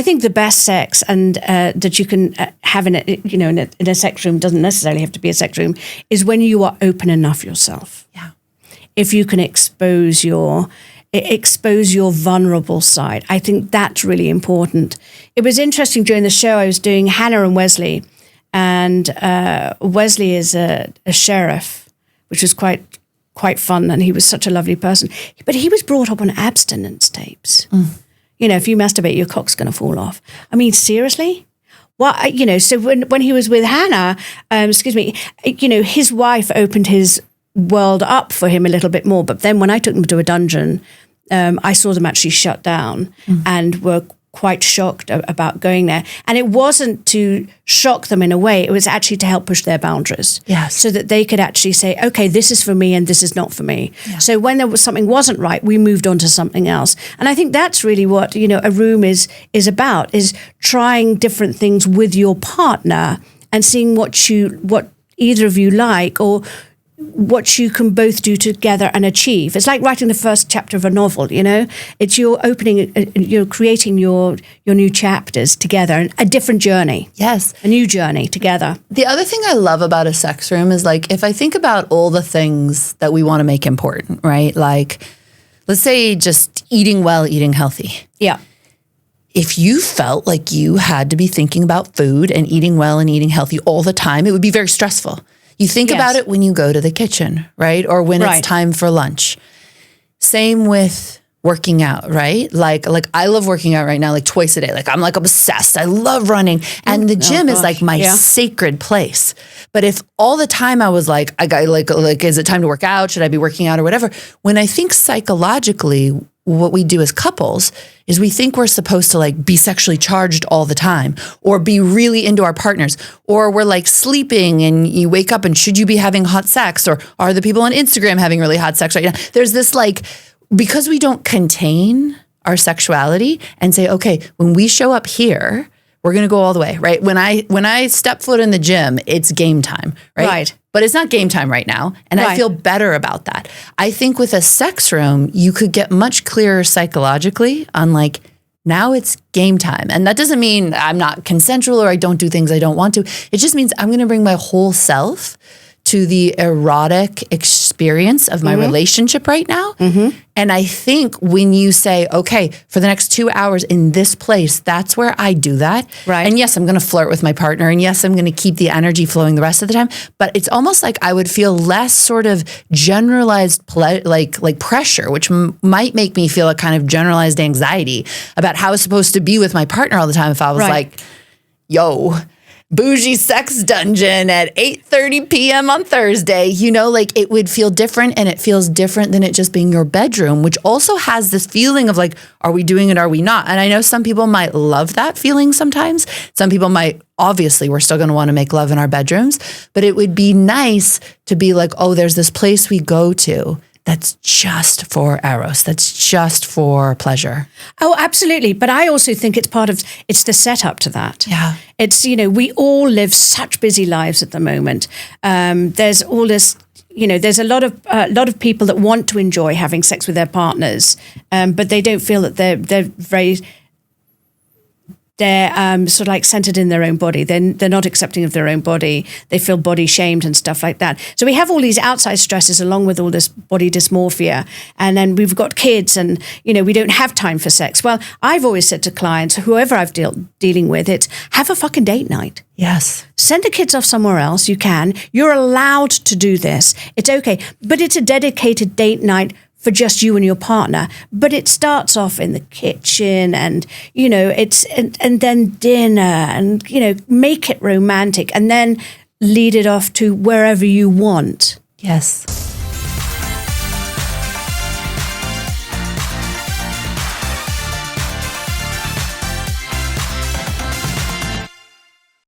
I think the best sex and that you can have in a sex room, doesn't necessarily have to be a sex room, is when you are open enough yourself. Yeah. If you can expose your vulnerable side, I think that's really important. It was interesting during the show. I was doing Hannah and Wesley, and Wesley is a sheriff, which was quite fun, and he was such a lovely person. But he was brought up on abstinence tapes. If you masturbate, your cock's going to fall off. I mean, seriously? Well, so when he was with Hannah, his wife opened his world up for him a little bit more. But then when I took them to a dungeon, I saw them actually shut down and were quite shocked about going there. And it wasn't to shock them in a way, it was actually to help push their boundaries. Yes. So that they could actually say, okay, this is for me and this is not for me. Yeah. So when there was something wasn't right, we moved on to something else. And I think that's really what, a room is about, is trying different things with your partner and seeing what either of you like, or what you can both do together and achieve. It's like writing the first chapter of a novel, It's you're creating your new chapters together, and a different journey. Yes. A new journey together. The other thing I love about a sex room is, like, if I think about all the things that we want to make important, right? Like, let's say just eating well, eating healthy. Yeah. If you felt like you had to be thinking about food and eating well and eating healthy all the time, it would be very stressful. You think about it when you go to the kitchen, right? Or when it's time for lunch. Same with working out, right? Like I love working out right now, like twice a day. Like I'm like obsessed. I love running. And the gym is like my sacred place. But if all the time I was like, I got like, is it time to work out? Should I be working out or whatever? When I think psychologically, what we do as couples is we think we're supposed to like be sexually charged all the time, or be really into our partners, or we're like sleeping and you wake up and should you be having hot sex, or are the people on Instagram having really hot sex right now? There's this like, because we don't contain our sexuality and say, okay, when we show up here, we're going to go all the way, right? When I step foot in the gym, it's game time, right? Right. But it's not game time right now. And I feel better about that. I think with a sex room, you could get much clearer psychologically on like, now it's game time. And that doesn't mean I'm not consensual or I don't do things I don't want to. It just means I'm going to bring my whole self to the erotic experience of my relationship right now. And I think when you say, okay, for the next 2 hours in this place, that's where I do that. Right. And yes, I'm going to flirt with my partner. And yes, I'm going to keep the energy flowing the rest of the time. But it's almost like I would feel less sort of generalized like pressure, which might make me feel a kind of generalized anxiety about how I was supposed to be with my partner all the time if I was like, yo, bougie sex dungeon at 8:30 p.m. on Thursday, like it would feel different, and it feels different than it just being your bedroom, which also has this feeling of like, are we doing it? Are we not? And I know some people might love that feeling sometimes. Some people might, obviously, we're still going to want to make love in our bedrooms, but it would be nice to be like, oh, there's this place we go to that's just for eros, that's just for pleasure. Oh, absolutely. But I also think it's the setup to that. Yeah. It's, we all live such busy lives at the moment. There's all this, there's a lot of people that want to enjoy having sex with their partners, but they don't feel that they're sort of like centered in their own body. They're not accepting of their own body. They feel body shamed and stuff like that. So we have all these outside stresses along with all this body dysmorphia. And then we've got kids and, we don't have time for sex. Well, I've always said to clients, whoever I've dealing with, it's have a fucking date night. Yes. Send the kids off somewhere else. You can. You're allowed to do this. It's okay. But it's a dedicated date night for just you and your partner, but it starts off in the kitchen and, and then dinner and, make it romantic and then lead it off to wherever you want. Yes.